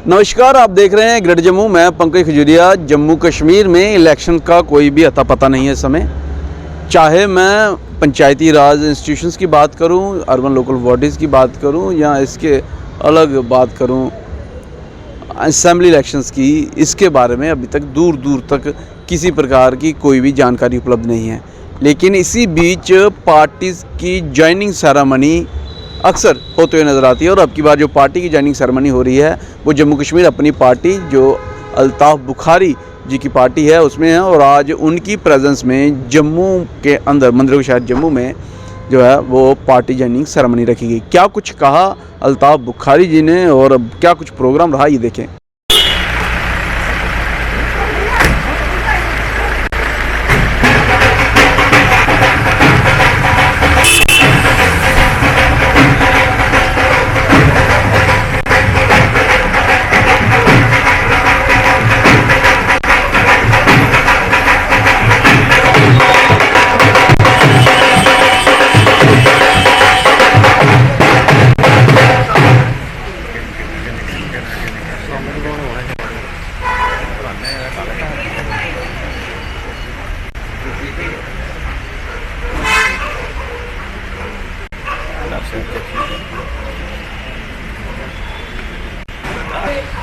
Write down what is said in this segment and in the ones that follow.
नमस्कार, आप देख रहे हैं ग्रेट जम्मू। मैं पंकज खजूरिया। जम्मू कश्मीर में इलेक्शन का कोई भी अता पता नहीं है इस समय। चाहे मैं पंचायती राज इंस्टीट्यूशंस की बात करूं, अर्बन लोकल बॉडीज़ की बात करूं या इसके अलग बात करूं असेंबली इलेक्शंस की, इसके बारे में अभी तक दूर दूर तक किसी प्रकार की कोई भी जानकारी उपलब्ध नहीं है। लेकिन इसी बीच पार्टीज़ की जॉइनिंग सेरेमनी अक्सर होते हुए नज़र आती है और अब की बार जो पार्टी की जॉइनिंग सेरेमनी हो रही है वो जम्मू कश्मीर अपनी पार्टी जो अल्ताफ़ बुखारी जी की पार्टी है उसमें है। और आज उनकी प्रेजेंस में जम्मू के अंदर मंदिर के शहर जम्मू में जो है वो पार्टी जॉइनिंग सेरेमनी रखी गई। क्या कुछ कहा अल्ताफ़ बुखारी जी ने और क्या कुछ प्रोग्राम रहा, ये देखें।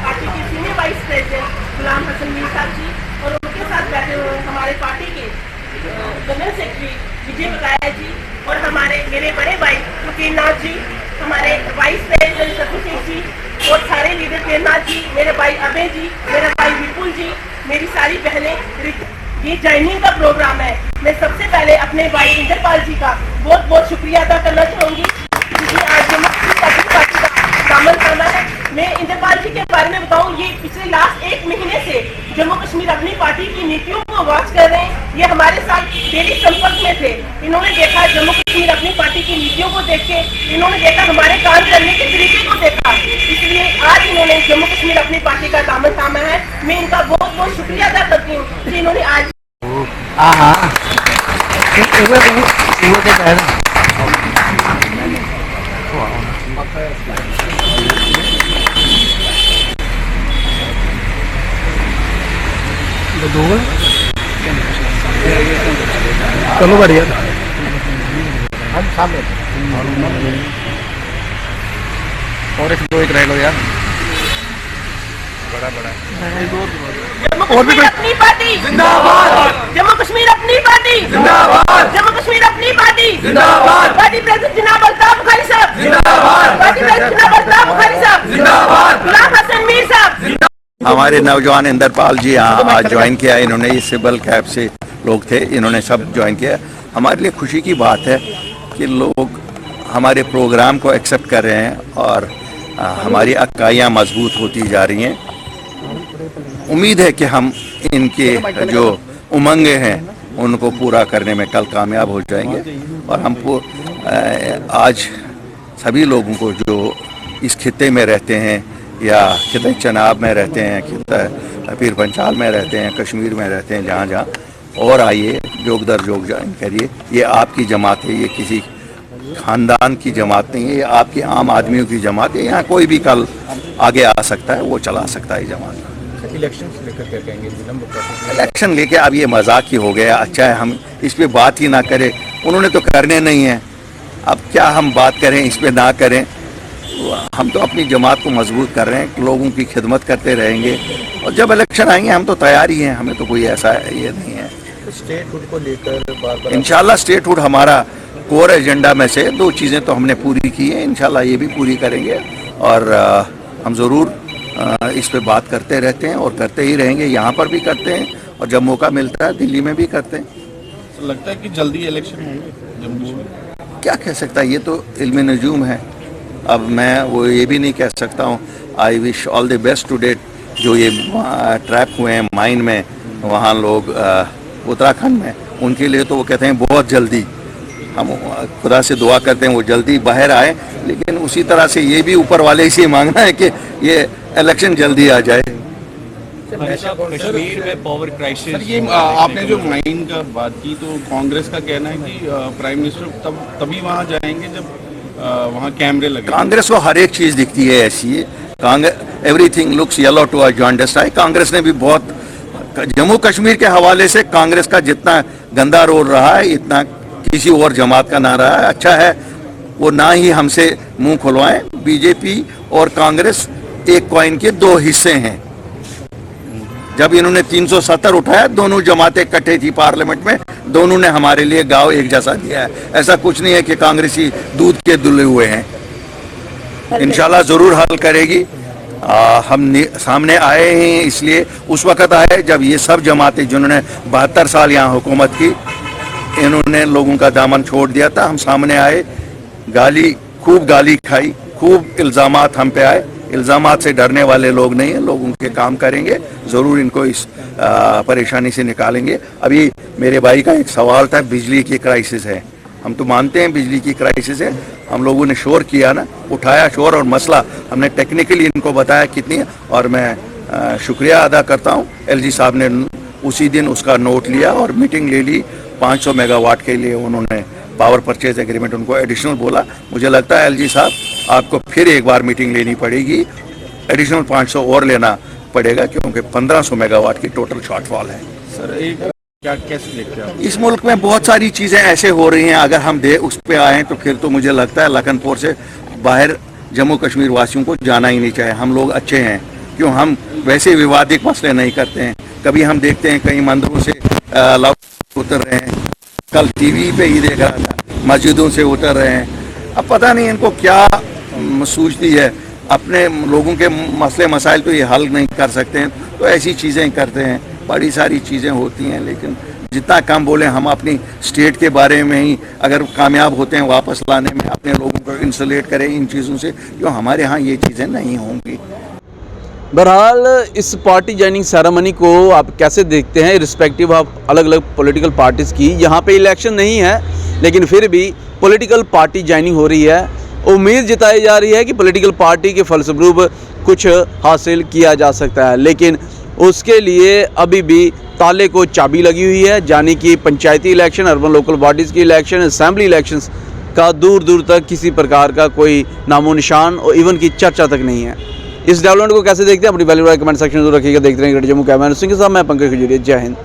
पार्टी के सीनियर वाइस प्रेसिडेंट गुलाम हसन मीर साहब जी और उनके साथ बैठे हुए हमारे पार्टी के जनरल सेक्रेटरी विजय बकाया जी और मेरे बड़े भाई मुकेश नाथ जी, हमारे वाइस प्रेसिडेंट सतु सिंह जी और सारे लीडर प्रेमनाथ जी, मेरे भाई अभय जी, मेरा भाई विपुल जी, मेरी सारी बहनें। ये ज्वाइनिंग का प्रोग्राम है। मैं सबसे पहले अपने भाई इंद्रपाल जी का बहुत बहुत शुक्रिया अदा करना चाहूँगी जिसने आज जम्मू कश्मीर पार्टी का दामन थामा है। मैं इंद्रपाल जी के बारे में बताऊं, ये पिछले लास्ट 1 महीने से जम्मू कश्मीर अपनी पार्टी की नीतियों को वॉच कर रहे हैं। ये हमारे साथ डेली संपर्क में थे। इन्होंने देखा जम्मू कश्मीर अपनी पार्टी की नीतियों को देख के, इन्होंने देखा हमारे काम करने के तरीके को देखा, इसलिए आज इन्होंने जम्मू कश्मीर अपनी पार्टी का दामन थामा है। मैं इनका बहुत बहुत शुक्रिया अदा करती हूँ कि इन्होंने आज चलो बढ़िया और एक रह लो यार, बड़ा जम्मू कश्मीर अपनी पार्टी जिंदाबाद, जम्मू कश्मीर अपनी पार्टी जिंदाबाद, जम्मू कश्मीर अपनी पार्टी जिंदाबाद, पार्टी प्रेसिडेंट जनाब अल्ताफ बुखारी साहब जिंदाबाद, पार्टी प्रेसिडेंट जनाब अल्ताफ बुखारी साहब जिंदाबाद, गुलाम हसन मीर साहब। हमारे नौजवान इंद्रपाल जी यहाँ आज ज्वाइन किया। इन्होंने इस सिबल कैब से लोग थे, इन्होंने सब ज्वाइन किया। हमारे लिए खुशी की बात है कि लोग हमारे प्रोग्राम को एक्सेप्ट कर रहे हैं और हमारी इकाइयाँ मजबूत होती जा रही हैं। उम्मीद है कि हम इनके जो उमंगे हैं उनको पूरा करने में कल कामयाब हो जाएंगे और हमको आज सभी लोगों को जो इस खित्ते में रहते हैं या खिता चनाब में रहते हैं, खिता पीर पंचाल में रहते हैं, कश्मीर में रहते हैं, जहाँ जहाँ और आइए, जोग दर जोग ज्वाइन करिए। ये आपकी जमात है, ये किसी खानदान की जमात नहीं है, ये आपकी आम आदमियों की जमात है। यहाँ कोई भी कल आगे आ सकता है, वो चला सकता है जमात। इलेक्शन लेकर क्या कहेंगे? इलेक्शन लेके अब ये मजाक ही हो गया। अच्छा है हम इस पे बात ही ना करें, उन्होंने तो करने नहीं है, अब क्या हम बात करें, इस पे ना करें। हम तो अपनी जमात को मजबूत कर रहे हैं, लोगों की खिदमत करते रहेंगे और जब इलेक्शन आएंगे हम तो तैयार ही हैं, हमें तो कोई ऐसा ये नहीं है। स्टेटहुड को लेकर इंशाल्लाह स्टेटहुड हमारा कोर एजेंडा में से 2 चीज़ें तो हमने पूरी की हैं, इंशाल्लाह ये भी पूरी करेंगे और हम ज़रूर इस पे बात करते रहते हैं और करते ही रहेंगे। यहाँ पर भी करते हैं और जब मौका मिलता है दिल्ली में भी करते हैं। तो लगता है कि जल्दी इलेक्शन होंगे जम्मू में? क्या कह सकता है, ये तो इल्म नजूम है। अब मैं वो ये भी नहीं कह सकता हूँ। I wish all the best to date जो ये ट्रैप हुए हैं माइन में, वहाँ लोग उत्तराखंड में, उनके लिए तो वो कहते हैं बहुत जल्दी। हम खुदा से दुआ करते हैं वो जल्दी बाहर आए, लेकिन उसी तरह से ये भी ऊपर वाले से मांगना है कि ये इलेक्शन जल्दी आ जाए। कश्मीर में पावर क्राइसिस। ये आपने जो माइन का बात की, तो कांग्रेस का कहना है कि प्राइम मिनिस्टर तभी वहाँ जाएंगे जब वहाँ कैमरे लगे। कांग्रेस को हर एक चीज़ दिखती है ऐसी है। Everything looks yellow to a jaundice eye. Congress ने भी बहुत, जम्मू कश्मीर के हवाले से कांग्रेस का जितना गंदा रोल रहा है इतना किसी और जमात का ना रहा है। अच्छा है वो ना ही हमसे मुंह खुलवाएं। बीजेपी और कांग्रेस एक कॉइन के दो हिस्से हैं। जब इन्होंने 370 उठाया, दोनों जमातें इकट्ठे थी पार्लियामेंट में, दोनों ने हमारे लिए गाँव एक जैसा दिया है। ऐसा कुछ नहीं है कि कांग्रेसी दूध के दुले हुए हैं। इंशाल्लाह जरूर हल करेगी। हम सामने आए हैं इसलिए उस वक्त आए जब ये सब जमातें जिन्होंने 72 साल यहाँ हुकूमत की, इन्होंने लोगों का दामन छोड़ दिया था। हम सामने आए, खूब गाली खाई, खूब इल्ज़ामात हम पे आए। इल्ज़ामात से डरने वाले लोग नहीं हैं, लोग उनके काम करेंगे, ज़रूर इनको इस परेशानी से निकालेंगे। अभी मेरे भाई का एक सवाल था, बिजली की क्राइसिस है। हम तो मानते हैं बिजली की क्राइसिस है। हम लोगों ने शोर किया ना, उठाया शोर और मसला हमने टेक्निकली इनको बताया कितनी है। और मैं शुक्रिया अदा करता हूँ, एलजी साहब ने उसी दिन उसका नोट लिया और मीटिंग ले ली। 500 मेगावाट के लिए उन्होंने पावर परचेज एग्रीमेंट उनको एडिशनल बोला। मुझे लगता है एलजी साहब आपको फिर एक बार मीटिंग लेनी पड़ेगी, एडिशनल 500 और लेना पड़ेगा क्योंकि 1500 मेगावाट की टोटल शॉर्टफॉल है। सर एक क्या कैसे देखते हैं इस मुल्क में बहुत सारी चीज़ें ऐसे हो रही हैं, अगर हम उस पर आएँ तो फिर तो मुझे लगता है लखनपुर से बाहर जम्मू कश्मीर वासियों को जाना ही नहीं चाहिए। हम लोग अच्छे हैं, क्यों हम वैसे विवादित मसले नहीं करते हैं। कभी हम देखते हैं कई मंदिरों से लाउड उतर रहे हैं, कल टीवी पे ही देख रहा था, मस्जिदों से उतर रहे हैं। अब पता नहीं इनको क्या सूझती है, अपने लोगों के मसले मसाइल तो ये हल नहीं कर सकते हैं तो ऐसी चीज़ें करते हैं। बड़ी सारी चीज़ें होती हैं, लेकिन जितना कम बोले हम अपनी स्टेट के बारे में ही अगर कामयाब होते हैं वापस लाने में, अपने लोगों को इंसुलेट करें इन चीज़ों से, जो हमारे यहाँ ये चीज़ें नहीं होंगी। बहरहाल इस पार्टी ज्वाइनिंग सेरेमनी को आप कैसे देखते हैं, रिस्पेक्टिव ऑफ अलग अलग पॉलिटिकल पार्टीज़ की? यहाँ पे इलेक्शन नहीं है लेकिन फिर भी पॉलिटिकल पार्टी ज्वाइनिंग हो रही है। उम्मीद जताई जा रही है कि पॉलिटिकल पार्टी के फलस्वरूप कुछ हासिल किया जा सकता है, लेकिन उसके लिए अभी भी ताले को चाबी लगी हुई है, यानी कि पंचायती इलेक्शन, अर्बन लोकल बॉडीज़ की इलेक्शन, असेंबली इलेक्शंस का दूर दूर तक किसी प्रकार का कोई नामो निशान और इवन की चर्चा तक नहीं है। इस डेवलपमेंट को कैसे देखते हैं? अपनी वैल्यू कमेंट सेक्शन में जरूर रखिएगा। देखते रहेंगे जम्मू कैमरा सिंह के साथ मैं पंकज खजूरिया। जय हिंद।